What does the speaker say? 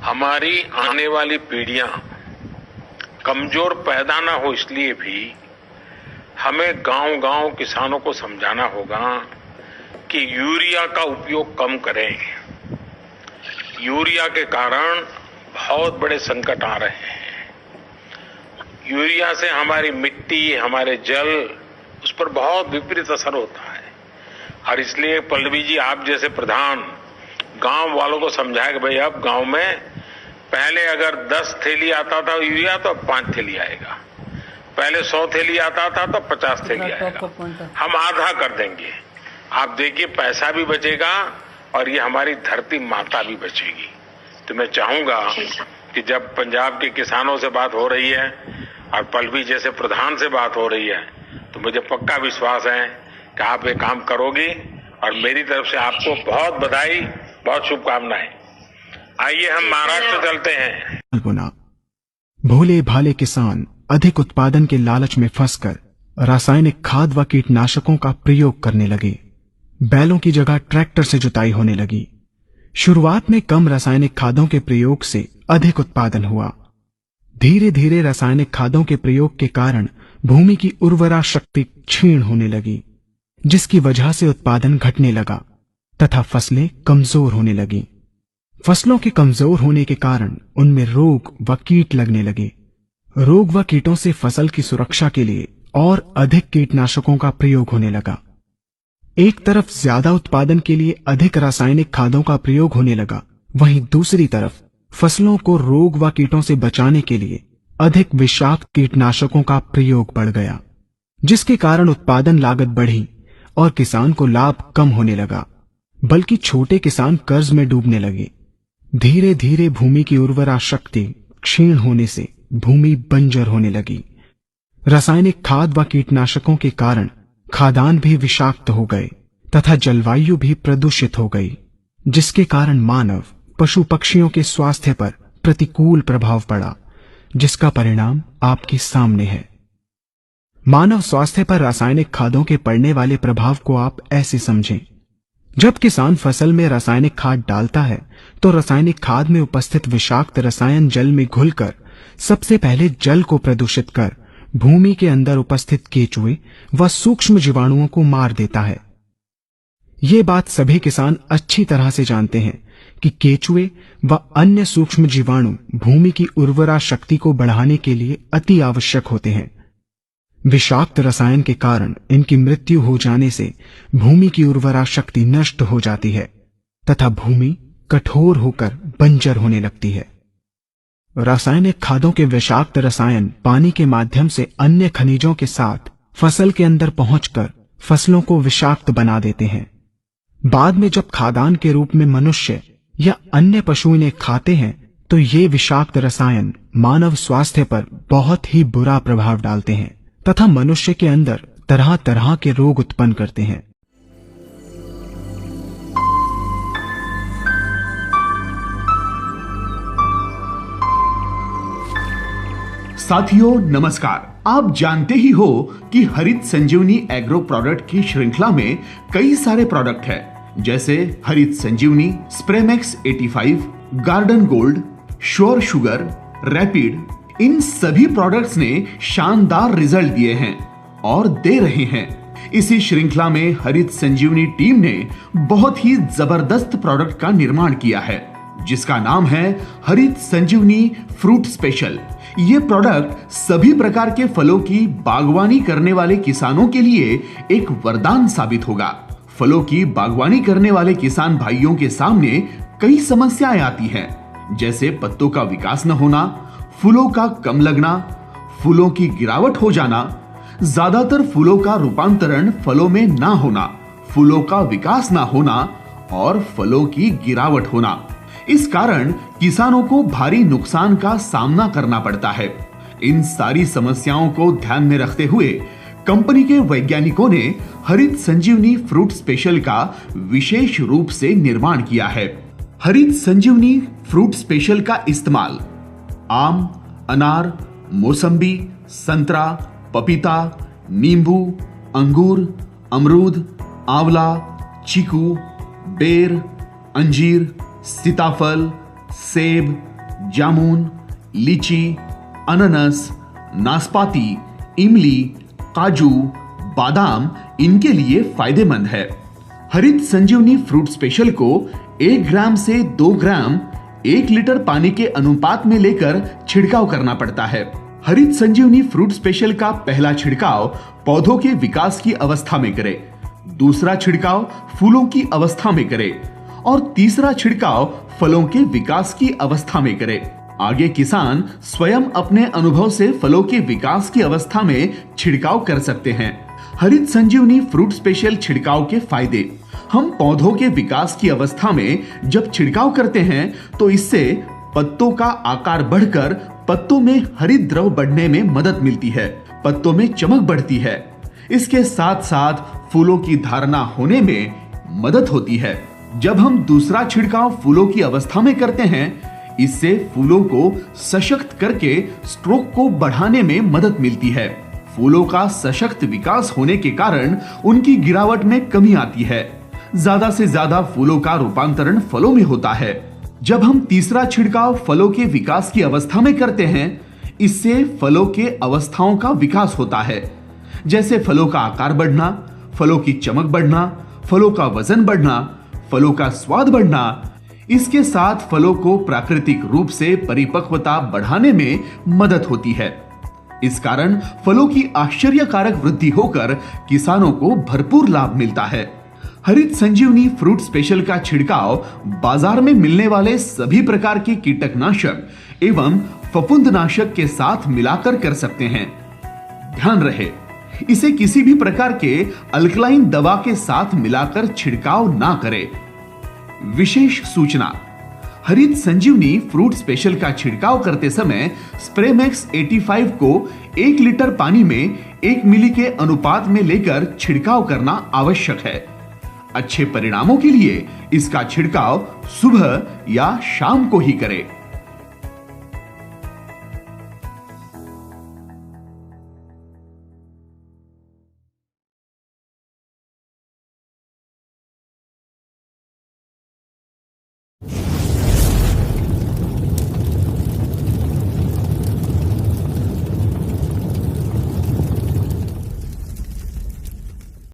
हमारी आने वाली पीढ़ियां कमजोर पैदा ना हो, इसलिए भी हमें गांव-गांव किसानों को समझाना होगा कि यूरिया का उपयोग कम करें। यूरिया के कारण बहुत बड़े संकट आ रहे हैं। यूरिया से हमारी मिट्टी, हमारे जल, उस पर बहुत विपरीत असर होता है। और इसलिए पल्लवी जी, आप जैसे प्रधान गांव वालों को समझाए कि भाई अब गांव में पहले अगर 10 थैली आता था यूरिया तो अब 5 थैली आएगा, पहले 100 थैली आता था तो 50 थैली आएगा, हम आधा कर देंगे। आप देखिए पैसा भी बचेगा और ये हमारी धरती माता भी बचेगी। तो मैं चाहूंगा कि जब पंजाब के किसानों से बात हो रही है और पल्लवी जैसे प्रधान से बात हो रही है, तो मुझे पक्का विश्वास है कि आप ये काम करोगी और मेरी तरफ से आपको बहुत बधाई, बहुत शुभकामनाएं। आइए हम महाराष्ट्र चलते हैं। भोले भाले किसान अधिक उत्पादन के लालच में फंसकर रासायनिक खाद व कीटनाशकों का प्रयोग करने लगे। बैलों की जगह ट्रैक्टर से जुताई होने लगी। शुरुआत में कम रासायनिक खादों के प्रयोग से अधिक उत्पादन हुआ। धीरे धीरे रासायनिक खादों के प्रयोग के कारण भूमि की उर्वरा शक्ति क्षीण होने लगी, जिसकी वजह से उत्पादन घटने लगा तथा फसलें कमजोर होने लगी। फसलों के कमजोर होने के कारण उनमें रोग व कीट लगने लगे। रोग व कीटों से फसल की सुरक्षा के लिए और अधिक कीटनाशकों का प्रयोग होने लगा। एक तरफ ज्यादा उत्पादन के लिए अधिक रासायनिक खादों का प्रयोग होने लगा, वहीं दूसरी तरफ फसलों को रोग व कीटों से बचाने के लिए अधिक विषाक्त कीटनाशकों का प्रयोग बढ़ गया, जिसके कारण उत्पादन लागत बढ़ी और किसान को लाभ कम होने लगा, बल्कि छोटे किसान कर्ज में डूबने लगे। धीरे धीरे भूमि की उर्वरा शक्ति क्षीण होने से भूमि बंजर होने लगी। रासायनिक खाद व कीटनाशकों के कारण खाद्यान्न भी विषाक्त हो गए तथा जलवायु भी प्रदूषित हो गई, जिसके कारण मानव, पशु पक्षियों के स्वास्थ्य पर प्रतिकूल प्रभाव पड़ा, जिसका परिणाम आपके सामने है। मानव स्वास्थ्य पर रासायनिक खादों के पड़ने वाले प्रभाव को आप ऐसे समझें। जब किसान फसल में रासायनिक खाद डालता है तो रासायनिक खाद में उपस्थित विषाक्त रसायन जल में घुलकर सबसे पहले जल को प्रदूषित कर भूमि के अंदर उपस्थित केचुए व सूक्ष्म जीवाणुओं को मार देता है। ये बात सभी किसान अच्छी तरह से जानते हैं कि केचुए व अन्य सूक्ष्म जीवाणु भूमि की उर्वरा शक्ति को बढ़ाने के लिए अति आवश्यक होते हैं। विषाक्त रसायन के कारण इनकी मृत्यु हो जाने से भूमि की उर्वरा शक्ति नष्ट हो जाती है तथा भूमि कठोर होकर बंजर होने लगती है। रासायनिक खादों के विषाक्त रसायन पानी के माध्यम से अन्य खनिजों के साथ फसल के अंदर पहुंचकर फसलों को विषाक्त बना देते हैं। बाद में जब खाद्यान्न के रूप में मनुष्य या अन्य पशु इन्हें खाते हैं तो ये विषाक्त रसायन मानव स्वास्थ्य पर बहुत ही बुरा प्रभाव डालते हैं तथा मनुष्य के अंदर तरह तरह के रोग उत्पन्न करते हैं। साथियों नमस्कार। आप जानते ही हो कि हरित संजीवनी एग्रो प्रोडक्ट की श्रृंखला में कई सारे प्रोडक्ट हैं, जैसे Harit Sanjivani, Spraymax 85, Garden Gold, Sure Sugar, Rapid. इन सभी प्रोडक्ट्स ने शानदार रिजल्ट दिए हैं और दे रहे हैं। इसी श्रृंखला में हरित संजीवनी टीम ने बहुत ही जबरदस्त प्रोडक्ट का निर्माण किया है, जिसका नाम है हरित संजीवनी फ्रूट स्पेशल। ये प्रोडक्ट सभी प्रकार के फलों की बागवानी करने वाले किसानों के लिए एक वरदान साबित होगा। फलों की बागवानी करने वाले किसान भाइयों के सामने कई समस्याएं आती हैं, जैसे पत्तों का विकास न होना, फूलों का कम लगना, फूलों की गिरावट हो जाना, ज्यादातर फूलों का रूपांतरण फलों में ना होना, फूलों का विकास ना होना और फलों की गिरावट होना। इस कारण किसानों को भारी नुकसान का सामना करना पड़ता है। इन सारी समस्याओं को ध्यान में रखते हुए कंपनी के वैज्ञानिकों ने हरित संजीवनी फ्रूट स्पेशल का विशेष रूप से निर्माण किया है। हरित संजीवनी फ्रूट स्पेशल का इस्तेमाल आम, अनार, मौसम्बी, संतरा, पपीता, नींबू, अंगूर, अमरूद, आंवला, चीकू, बेर, अंजीर, सीताफल, सेब, जामुन, लीची, अनानास, नाशपाती, इमली, काजू, बादाम इनके लिए फायदेमंद है। हरित संजीवनी फ्रूट स्पेशल को 1 ग्राम से 2 ग्राम 1 लीटर पानी के अनुपात में लेकर छिड़काव करना पड़ता है। हरित संजीवनी फ्रूट स्पेशल का पहला छिड़काव पौधों के विकास की अवस्था में करें, दूसरा छिड़काव फूलों की अवस्था में करें और तीसरा छिड़काव फलों के विकास की अवस्था में करें। आगे किसान स्वयं अपने अनुभव से फलों के विकास की अवस्था में छिड़काव कर सकते हैं। हरित संजीवनी फ्रूट स्पेशल छिड़काव के फायदे। हम पौधों के विकास की अवस्था में जब छिड़काव करते हैं तो इससे पत्तों का आकार बढ़कर पत्तों में हरित द्रव बढ़ने में मदद मिलती है, पत्तों में चमक बढ़ती है। इसके साथ साथ फूलों की धारणा होने में मदद होती है। जब हम दूसरा छिड़काव फूलों की अवस्था में करते हैं, इससे फूलों को सशक्त करके स्ट्रोक को बढ़ाने में मदद मिलती है। फूलों का सशक्त विकास होने के कारण उनकी गिरावट में कमी आती है। ज्यादा से ज्यादा फूलों का रूपांतरण फलों में होता है। जब हम तीसरा छिड़काव फलों के विकास की अवस्था में करते हैं, इससे फलों के अवस्थाओं का विकास होता है, जैसे फलों का आकार बढ़ना, फलों की चमक बढ़ना, फलों का वजन बढ़ना, फलों का स्वाद बढ़ना। इसके साथ फलों को प्राकृतिक रूप से परिपक्वता बढ़ाने में मदद होती है। इस कारण फलों की आश्चर्यकारक वृद्धि होकर किसानों को भरपूर लाभ मिलता है। हरित संजीवनी फ्रूट स्पेशल का छिड़काव बाजार में मिलने वाले सभी प्रकार के कीटकनाशक एवं फफूंदनाशक के साथ मिलाकर कर सकते हैं। ध्यान रहे, इसे किसी भी प्रकार के अल्कलाइन दवा के साथ मिलाकर छिड़काव ना करें। विशेष सूचना, हरित संजीवनी फ्रूट स्पेशल का छिड़काव करते समय स्प्रेमैक्स 85 को 1 लीटर पानी में 1 मिली के अनुपात में लेकर छिड़काव करना आवश्यक है। अच्छे परिणामों के लिए इसका छिड़काव सुबह या शाम को ही करें।